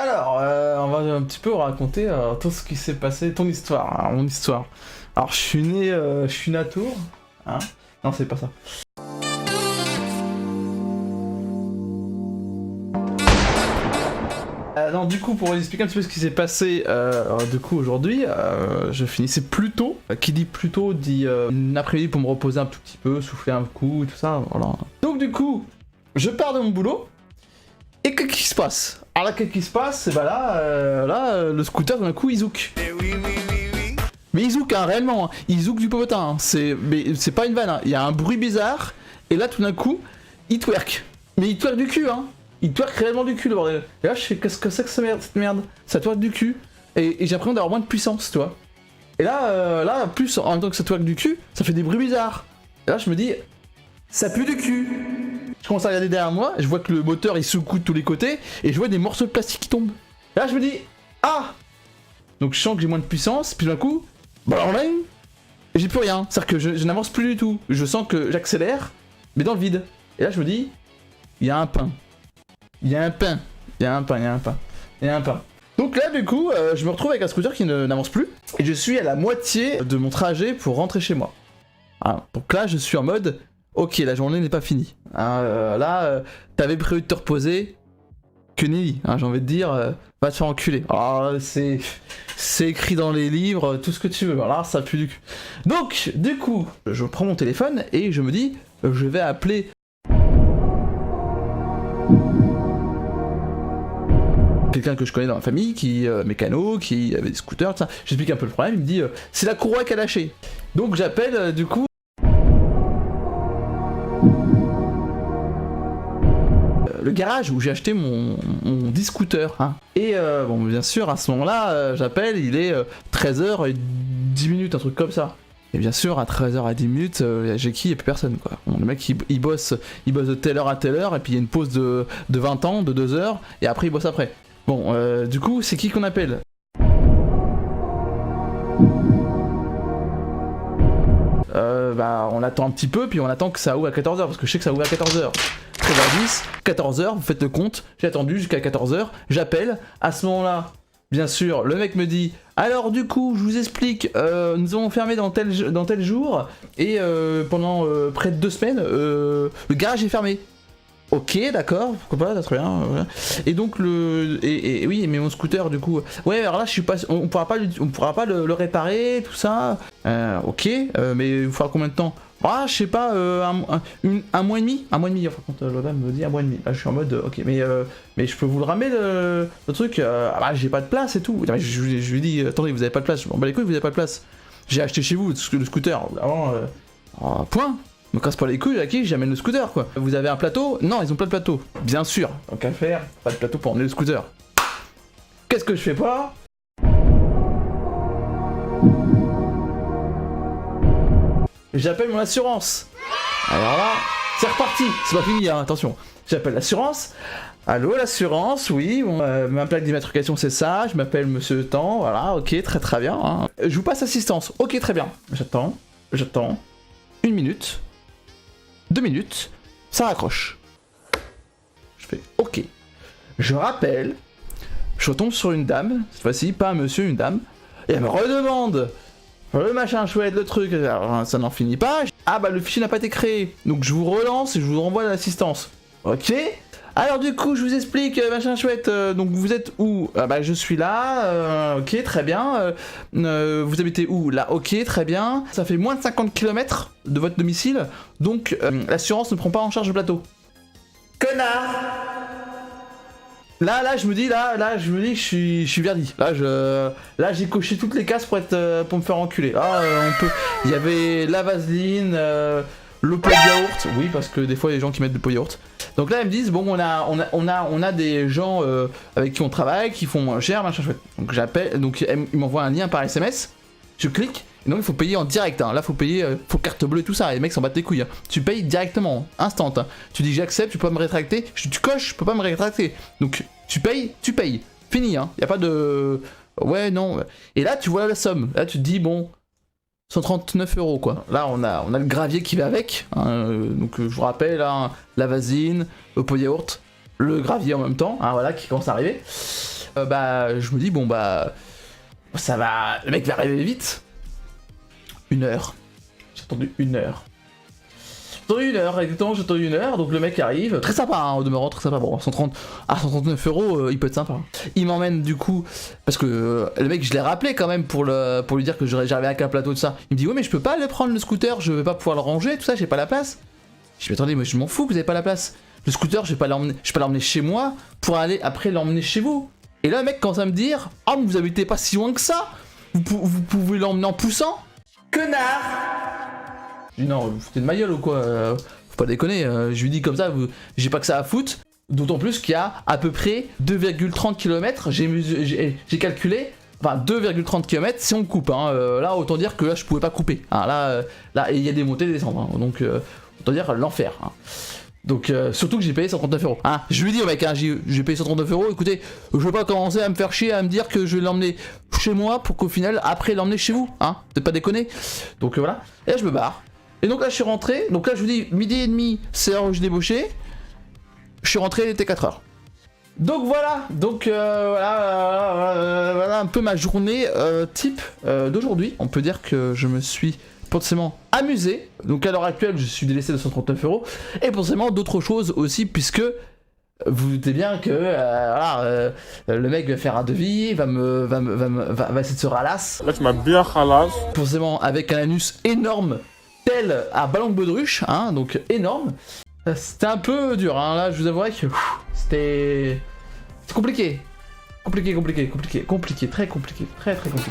Alors, on va un petit peu raconter tout ce qui s'est passé, ton histoire, hein, mon histoire. Alors, je suis né à Tours, hein. Non, c'est pas ça. Non, du coup, pour vous expliquer un petit peu ce qui s'est passé, du coup, aujourd'hui, je finissais plus tôt. Qui dit plus tôt dit une après-midi pour me reposer un tout petit peu, souffler un coup, tout ça, voilà. Donc, du coup, je pars de mon boulot, et qu'est-ce qui se passe? Alors là, qu'est-ce qui se passe? C'est bah là, le scooter, d'un coup, il zouk. Mais il zouk, hein, réellement, hein. Il zouk du popotin, hein. Mais c'est pas une vanne, hein. Il y a un bruit bizarre, et là, tout d'un coup, il twerk. Mais il twerk du cul, hein. Il twerk réellement du cul, le bordel. Et là, je fais, qu'est-ce que c'est que cette merde? Ça twerk du cul. Et j'ai l'impression d'avoir moins de puissance, tu vois. Et là, plus, en même temps que ça twerk du cul, ça fait des bruits bizarres. Et là, je me dis, ça pue du cul. Je commence à regarder derrière moi, je vois que le moteur, il secoue de tous les côtés, et je vois des morceaux de plastique qui tombent. Et là, je me dis, ah! Donc, je sens que j'ai moins de puissance, puis d'un coup, et j'ai plus rien. C'est-à-dire que je n'avance plus du tout. Je sens que j'accélère, mais dans le vide. Et là, je me dis, il y a un pain. Il y a un pain. Il y a un pain, il y a un pain. Il y a un pain. Donc là, du coup, je me retrouve avec un scooter qui n'avance plus. Et je suis à la moitié de mon trajet pour rentrer chez moi. Voilà. Donc là, je suis en mode, ok, la journée n'est pas finie. T'avais prévu de te reposer. Que nenni, hein, j'ai envie de dire, va te faire enculer. Alors, c'est écrit dans les livres, tout ce que tu veux. Alors, ça pue du cul. Donc, du coup, je prends mon téléphone et je me dis, je vais appeler quelqu'un que je connais dans la famille, qui mécano, qui avait des scooters, tout ça. J'explique un peu le problème, il me dit, c'est la courroie qui a lâché. Donc, j'appelle, du coup, le garage où j'ai acheté mon 10 scooter, hein. Et bon, bien sûr, à ce moment-là, j'appelle, il est 13h10, un truc comme ça. Et bien sûr, à 13h10, j'ai qui? Il n'y a plus personne, quoi. Bon, le mec, il bosse de telle heure à telle heure, et puis il y a une pause de 20 ans, de 2 heures, et après, il bosse après. Bon, du coup, c'est qui qu'on appelle? On attend un petit peu, puis on attend que ça ouvre à 14h, parce que je sais que ça ouvre à 14h. 13h10, 14h, vous faites le compte, j'ai attendu jusqu'à 14h, j'appelle, à ce moment-là, bien sûr, le mec me dit, alors du coup, je vous explique, nous avons fermé dans tel jour, et pendant près de 2 semaines, le garage est fermé. Ok, d'accord, pourquoi pas, très bien. Voilà. Et donc oui, mais mon scooter du coup, ouais, alors là je suis pas, on pourra pas le réparer, tout ça. Ok, mais il faudra combien de temps? Ah, je sais pas, un mois et demi, enfin quand le gars me dit un mois et demi, là je suis en mode, ok, mais je peux vous le ramener le truc, ah bah j'ai pas de place et tout. Je lui dis, attendez, vous avez pas de place, je m'en bats les couilles, vous avez pas de place. J'ai acheté chez vous le scooter, avant, point. Me casse pas les couilles, à qui j'amène le scooter, quoi. Vous avez un plateau? Non, ils ont pas de plateau. Bien sûr, tant qu'à faire, pas de plateau pour emmener le scooter. Qu'est-ce que je fais pas? J'appelle mon assurance. Alors là, c'est reparti. C'est pas fini, hein, attention. J'appelle l'assurance. Allô, l'assurance, oui, bon, ma plaque d'immatriculation c'est ça, je m'appelle Monsieur Temps, voilà, ok, très bien. Hein. Je vous passe assistance, ok, très bien. J'attends. 1 minute. 2 minutes, ça raccroche. Je fais ok. Je rappelle, je retombe sur une dame, cette fois-ci, pas un monsieur, une dame, et elle me redemande le machin chouette, le truc, alors, ça n'en finit pas. Ah bah le fichier n'a pas été créé, donc je vous relance et je vous renvoie l'assistance. Ok. Alors du coup, je vous explique, machin chouette, donc vous êtes où? Ah bah je suis là, ok, très bien. Vous habitez où? Là, ok, très bien. Ça fait moins de 50 km de votre domicile, donc l'assurance ne prend pas en charge le plateau. Connard! Là, je me dis, que je suis verdi. Là, j'ai coché toutes les cases pour me faire enculer. Là, il y avait la vaseline, le pot de yaourt, oui, parce que des fois, il y a des gens qui mettent du pot de yaourt. Donc là, ils me disent, bon, on a des gens avec qui on travaille, qui font moins cher, machin chouette. Donc j'appelle, donc ils m'envoient un lien par SMS, je clique, et donc il faut payer en direct. Hein. Là, faut payer, faut carte bleue et tout ça, et les mecs s'en battent les couilles. Hein. Tu payes directement, instant. Hein. Tu dis j'accepte, tu peux pas me rétracter, tu coches, je peux pas me rétracter. Donc tu payes, fini, hein. Y a pas de... Ouais, non. Et là, tu vois la somme, là tu te dis, bon... 139 € quoi. Là on a le gravier qui va avec, hein, donc je vous rappelle, hein, la vasine, le pot de yaourt, le gravier en même temps, hein, voilà, qui commence à arriver. Bah je me dis bon bah ça va, le mec va arriver vite. 1 heure. J'ai attendu 1 heure. J'ai attendu 1 heure, exactement, j'ai attendu 1 heure, donc le mec arrive, très sympa, hein, au demeurant, très sympa, bon, 139 €, il peut être sympa. Il m'emmène du coup, parce que le mec, je l'ai rappelé quand même pour lui dire que j'arrivais avec un plateau de ça. Il me dit, ouais, mais je peux pas aller prendre le scooter, je vais pas pouvoir le ranger, tout ça, j'ai pas la place. Je me dis, attendez, mais je m'en fous que vous avez pas la place. Le scooter, je vais pas l'emmener chez moi pour aller après l'emmener chez vous. Et là, le mec commence à me dire, ah, mais vous habitez pas si loin que ça, vous pouvez l'emmener en poussant. Connard! Je dis non, vous foutez de ma gueule ou quoi, faut pas déconner, je lui dis comme ça, j'ai pas que ça à foutre, d'autant plus qu'il y a à peu près 2,30 km, j'ai calculé, enfin 2,30 km si on coupe, hein, là autant dire que là je pouvais pas couper, hein, là il y a des montées et des descentes, hein, donc autant dire l'enfer. Hein. Donc surtout que j'ai payé 139 €. Hein. Je lui dis au mec, hein, j'ai payé 139 €, écoutez, je vais pas commencer à me faire chier, à me dire que je vais l'emmener chez moi pour qu'au final, après l'emmener chez vous, hein, peut-être pas déconner. Donc voilà, et là je me barre. Et donc là je suis rentré, donc là je vous dis, 12h30, c'est l'heure où je débauchais. Je suis rentré, il était 4h. Donc voilà, voilà un peu ma journée type d'aujourd'hui. On peut dire que je me suis potentiellement amusé. Donc à l'heure actuelle, je suis délaissé de 139 €. Et potentiellement d'autres choses aussi, puisque vous doutez bien que le mec va faire un devis, va essayer de se ralasse. Là tu m'as bien ralasse. Forcément avec un anus énorme, tel un ballon de baudruche, hein, donc énorme. C'était un peu dur, hein, là je vous avouerai que c'était compliqué. Compliqué, très compliqué, très compliqué.